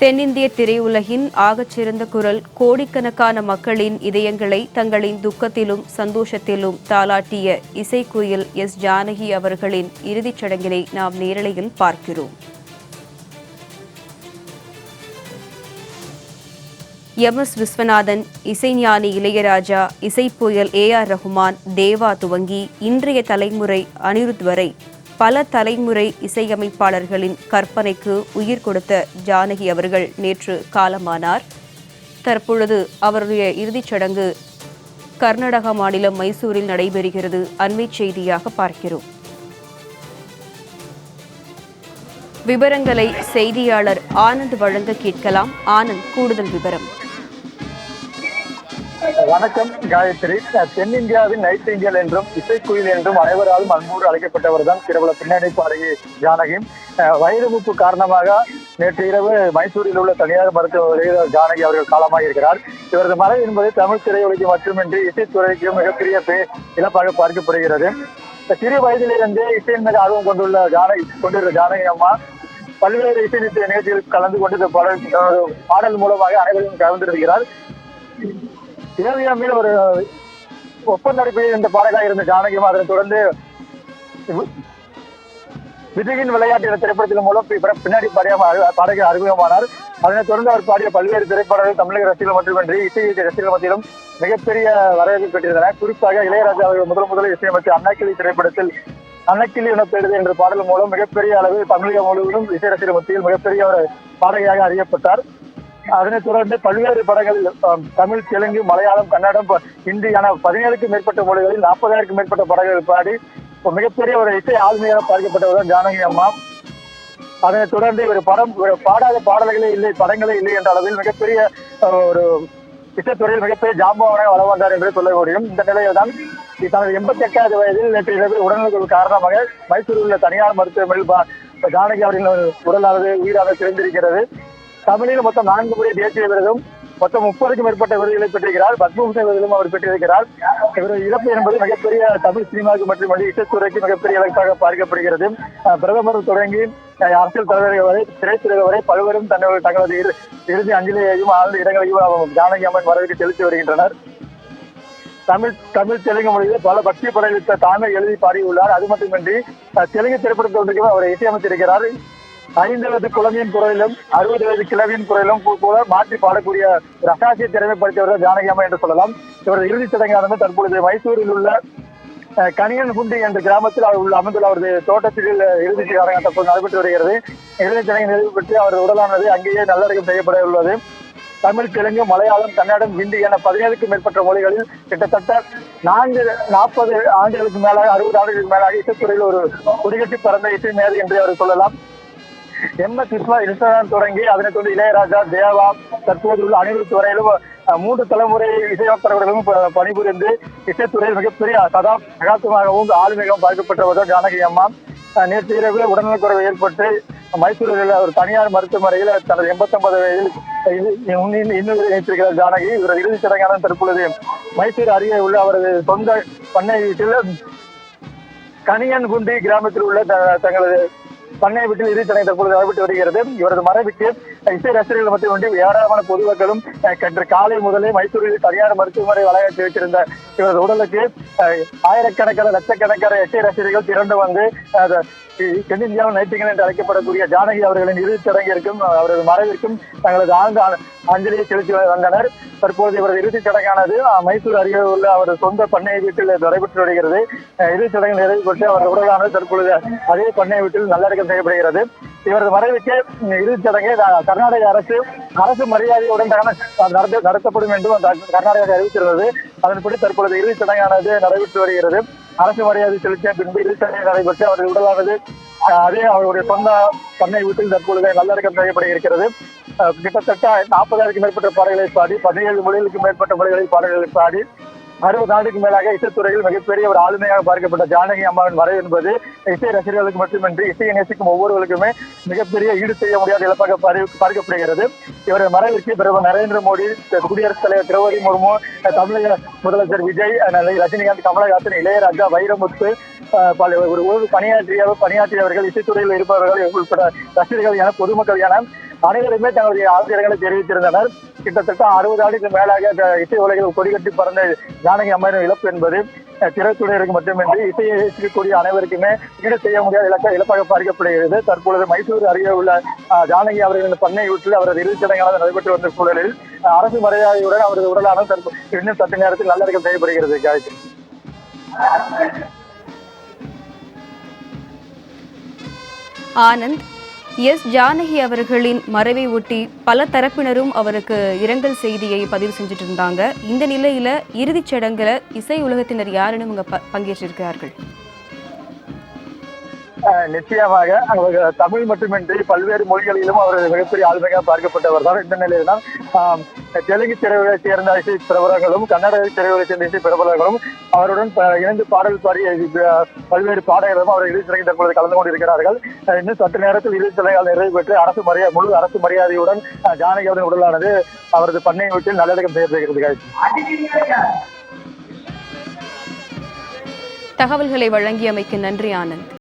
தென்னிந்திய திரையுலகின் ஆகச்சிறந்த குரல் கோடிக்கணக்கான மக்களின் இதயங்களை தங்களின் துக்கத்திலும் சந்தோஷத்திலும் தாளாட்டிய இசைக்குயில் எஸ். ஜானகி அவர்களின் இறுதிச் சடங்கினை நாம் நேரலையில் பார்க்கிறோம். எம்.எஸ். விஸ்வநாதன், இசைஞானி இளையராஜா, இசைப்புயல் ஏ.ஆர். ரஹ்மான், தேவா துவங்கி இன்றைய தலைமுறை அனிருத் வரை பல தலைமுறை இசையமைப்பாளர்களின் கற்பனைக்கு உயிர் கொடுத்த ஜானகி அவர்கள் நேற்று காலமானார். தற்பொழுது அவருடைய இறுதிச் சடங்கு கர்நாடக மாநிலம் மைசூரில் நடைபெறுகிறது. அண்மை செய்தியாக பார்க்கிறோம். விவரங்களை செய்தியாளர் ஆனந்த் வழங்க கேட்கலாம். ஆனந்த், கூடுதல் விவரம். வணக்கம் காயத்ரி. தென்னிந்தியாவின் நைட்டிங்கேல் என்றும் இசைக்குயில் என்றும் அனைவராலும் அன்போடு அழைக்கப்பட்டவர் தான் பிரபல பின்னணி பாடகி ஜானகி. வயிறுமுப்பு காரணமாக நேற்று இரவு மைசூரில் உள்ள தனியார் மருத்துவமனையில் ஜானகி அவர்கள் காலமாக இருக்கிறார். இவரது மறைவு என்பது தமிழ் திரையுலகிற்கு மட்டுமின்றி இசைத்துறைக்கு மிகப்பெரிய இழப்பாக பார்க்கப்படுகிறது. சிறு வயதிலிருந்தே இசையின் மீது ஆர்வம் கொண்டிருந்த ஜானகி அம்மா பல்வேறு இசை நிகழ்ச்சிகளில் கலந்து கொண்டு பாடல் மூலமாக அனைவரையும் கலந்திருக்கிறார். இளவியமில் ஒரு ஒப்பந்த அடிப்படையில் இந்த பாடகாக இருந்த ஜானகி அதனைத் தொடர்ந்து விஜயின் விளையாட்டு என்ற திரைப்படத்தின் மூலம் பின்னாடி பாடகர் அறிமுகமானார். அதனைத் தொடர்ந்து அவர் பாடிய பல்வேறு திரைப்படங்கள் தமிழக ரசிகர்கள் மட்டுமின்றி இசை ரசிகர்கள் மத்தியிலும் மிகப்பெரிய வரவேற்பு பெற்றிருந்தன. குறிப்பாக இளையராஜா அவர்கள் முதலில் இசையமைத்த அன்னக்கிளி திரைப்படத்தில் அன்னக்கிளி என பெறுது என்ற பாடல் மூலம் மிகப்பெரிய அளவில் தமிழகம் முழுவதும் இசை ரசிகர்கள் மத்தியில் மிகப்பெரிய ஒரு பாடகியாக அறியப்பட்டார். அதனைத் தொடர்ந்து பல்வேறு படங்களில் தமிழ், தெலுங்கு, மலையாளம், கன்னடம், ஹிந்தி என 17க்கும் மேற்பட்ட மொழிகளில் 40,000க்கும் மேற்பட்ட படங்கள் பாடி மிகப்பெரிய ஒரு இசை ஆளுமையாக பார்க்கப்பட்டவர் ஜானகி அம்மா. அதனைத் தொடர்ந்து இவர் பாடாத பாடல்களே இல்லை, படங்களே இல்லை என்ற அளவில் மிகப்பெரிய ஒரு இசைத்துறையில் மிகப்பெரிய ஜாம்பவானாக வளம் வந்தார் என்று சொல்ல முடியும். இந்த நிலையில் தான் தனது 88வது வயதில் நேற்று இரவு உடல்நலக்குழு காரணமாக மைசூரில் உள்ள தனியார் மருத்துவமனையில் ஜானகி அவர்களின் உடலானது உயிராக சிறந்திருக்கிறது. தமிழில் மொத்தம் 4 முறை தேசிய விருதும் மொத்தம் 30க்கும் மேற்பட்ட விருதுகளை பெற்றிருக்கிறார். பத்மபூஷன் விருதிலும் அவர் பெற்றிருக்கிறார். இவரது இறப்பு என்பது மிகப்பெரிய தமிழ் சினிமாவுக்கு மட்டுமல்ல இசைத்துறைக்கு மிகப்பெரிய இலக்காக பார்க்கப்படுகிறது. பிரதமர் தொடங்கி அரசியல் தலைவர்கள் வரை திரைத்துறை வரை பல்வேறும் தங்களது இறுதி அஞ்சலியையும் ஆழ்ந்த இடங்களையும் ஜானகி அம்மன் வரவேற்று செலுத்தி வருகின்றனர். தமிழ் தெலுங்கு மொழியில் பல பக்தி படையளித்த தாமே எழுதி பாடியுள்ளார். அது மட்டுமின்றி தெலுங்கு திரைப்படத்திற்கு அவர் இசையமைத்திருக்கிறார். 5 வயது குழந்தையின் குரலிலும் 60 வயது கிழவியின் குரலிலும் கூட மாற்றி பாடக்கூடிய ரசாசிய திறமைப்படுத்தியவர் ஜானகி அம்மா என்று சொல்லலாம். இவரது இறுதிச் சடங்கானது தற்பொழுது மைசூரில் உள்ள கனியன்குண்டி என்ற கிராமத்தில் அமைந்துள்ள அவரது தோட்டத்தில் இறுதிச் சடங்கு தற்போது நடைபெற்று வருகிறது. இறுதிச் சடங்கை நிறைவு பெற்று அவரது உடலானது அங்கேயே நல்லடக்கம் செய்யப்பட உள்ளது. தமிழ், தெலுங்கு, மலையாளம், கன்னடம், ஹிந்தி என 17க்கும் மேற்பட்ட மொழிகளில் கிட்டத்தட்ட 40 ஆண்டுகளுக்கு மேலாக 60 ஆண்டுகளுக்கு மேலாக இசைத்துறையில் ஒரு கொடிகட்டி பறந்த இசை மேதை என்று அவர் சொல்லலாம். எம்.எஸ். விஸ்வநாதன் தொடங்கி அதனைத் தொடர்ந்து இளையராஜா, தேவா, தற்போது உள்ள அனிருத் வரையிலும் 3 தலைமுறை இசையமைப்பாளர்களும் பணிபுரிந்து இசைத்துறையில் மிகப்பெரிய சகாப்தமாகவும் ஆளுமையாகவும் பார்க்கப்பட்டவர் ஜானகி அம்மா. நேற்று இரவு உடல்நலக்குறைவு ஏற்பட்டு மைசூரில் உள்ள ஒரு தனியார் மருத்துவமனையில் தனது 89 வயதில் இன்னும் இணைத்திருக்கிறார் ஜானகி. இவரது இறுதிச் சடங்கான தற்பொழுது மைசூர் அருகே உள்ள அவரது சொந்த பண்ணை வீட்டில் கனியன்குண்டி கிராமத்தில் உள்ள தங்களது பண்ணை வீட்டில் இறுதிச்சடங்கு தற்பொழுது நடைபெற்று வருகிறது. இவரது மறைவுக்கு இசை ரசிகர்கள் மட்டுமின்றி ஏராளமான பொதுமக்களும் இன்று காலை முதலே மைசூரில் தனியார் மருத்துவமனை வளாகத்தில் வைத்திருந்த இவரது உடலுக்கு ஆயிரக்கணக்கான லட்சக்கணக்கான இசை ரசிகர்கள் திரண்டு வந்து தென்னிந்தியாவில் நைட்டிங்கேல் என்று அழைக்கப்படக்கூடிய ஜானகி அவர்களின் இறுதிச் சடங்கிற்கும் அவரது மறைவிற்கும் தங்களது ஆழ்ந்த அஞ்சலியை செலுத்தி வந்தனர். தற்போது இவரது இறுதிச் சடங்கானது மைசூர் அருகே உள்ள அவரது சொந்த பண்ணை வீட்டில் நடைபெற்று வருகிறது. இறுதிச் சடங்கு நிறைவு பெற்று அவரது உடலானது தற்பொழுது அதே பண்ணை வீட்டில் நல்லடக்கம் செய்யப்படுகிறது. இவரது மறைவுக்கு இறுதிச் சடங்கை கர்நாடக அரசு மரியாதையுடன் நடத்தப்படும் என்றும் கர்நாடகா அறிவித்திருந்தது. அதன்படி தற்பொழுது இறுதிச் சடங்கானது நடைபெற்று வருகிறது. அரசு மரியாதை செலுத்திய பின்பு இறுதிச் சடங்கு நடைபெற்று அவரது உடலானது அதே அவருடைய சொந்த பண்ணை வீட்டில் தற்பொழுது நல்லடக்கம் செய்யப்பட இருக்கிறது. கிட்டத்தட்ட 40,000க்கும் மேற்பட்ட பாடல்களை பாடி 17 மொழிகளுக்கும் மேற்பட்ட மொழிகளில் பாடல்களை பாடி 60 ஆண்டுக்கு மேலாக இசைத்துறையில் மிகப்பெரிய ஒரு ஆளுமையாக பார்க்கப்பட்ட ஜானகி அம்மாவின் மறைவு என்பது இசை ரசிகர்களுக்கு மட்டுமின்றி இசையை நேசிக்கும் ஒவ்வொருவருக்குமே மிகப்பெரிய ஈடு செய்ய முடியாத இழப்பாக பார்க்கப்படுகிறது. இவரது மறைவிற்கு பிரதமர் நரேந்திர மோடி, குடியரசுத் தலைவர் திரௌபதி முர்மு, தமிழக முதலமைச்சர் விஜய், ரஜினிகாந்த், கமலஹாசன், இளையராஜா, வைரமுத்து, பணியாற்றியவர்கள், இசைத்துறையில் இருப்பவர்கள் உட்பட ரசிகர்கள் என பொதுமக்கள் என அனைவருமே தங்களுடைய ஆசிரியர்களை தெரிவித்திருந்தனர். கிட்டத்தட்ட 60 ஆண்டுக்கு மேலாக இசை உலகில் கொடிகட்டி பறந்த ஜானகி அம்மையின் இழப்பு என்பது திரைத்துறையினருக்கு மட்டுமின்றி இசையை இருக்கக்கூடிய அனைவருக்குமே ஈடு செய்ய முடியாத இழப்பாக பார்க்கப்படுகிறது. தற்பொழுது மைசூர் அருகே உள்ள ஜானகி அவர்களின் பண்ணை வீட்டில் அவரது இறுதிச் சடங்கானது நடைபெற்று வந்த சூழலில் அரசு மரியாதையுடன் அவரது உடலானது இன்னும் சற்று நேரத்தில் நல்லடக்கம் செய்யப்படுகிறது. காயத்ரி. ஆனந்த், எஸ் ஜானகி அவர்களின் மறைவை ஒட்டி பல தரப்பினரும் அவருக்கு இரங்கல் செய்தியை பதிவு செஞ்சுட்டு இருந்தாங்க. இந்த நிலையில இறுதிச் சடங்குல இசை உலகத்தினர் யாருன்னு இவங்க பங்கேற்றிருக்கிறார்கள்? நிச்சயமாக அவர் தமிழ் மட்டுமின்றி பல்வேறு மொழிகளிலும் அவர் மிகப்பெரிய ஆளுமையாக பார்க்கப்பட்டவர் தான். இந்த நிலையில் தான் தெலுங்கு திரையுலகை சேர்ந்த இசை பிரபலங்களும் கன்னட திரையுலகை சேர்ந்த இசை பிரபலங்களும் அவருடன் இணைந்து பாடல் பாடிய பல்வேறு பாடல்களும் அவர் இறுதிச் சடங்கில் தற்பொழுது கலந்து கொண்டிருக்கிறார்கள். இன்னும் சற்று நேரத்தில் இறுதிச் சடங்குகள் நிறைவு பெற்று முழு அரசு மரியாதையுடன் ஜானகி அவரின் உடலானது அவரது பண்ணை வீட்டில் நல்லடக்கம் செய்யப்படுகிறது. தகவல்களை வழங்கியமைக்கு நன்றி ஆனந்த்.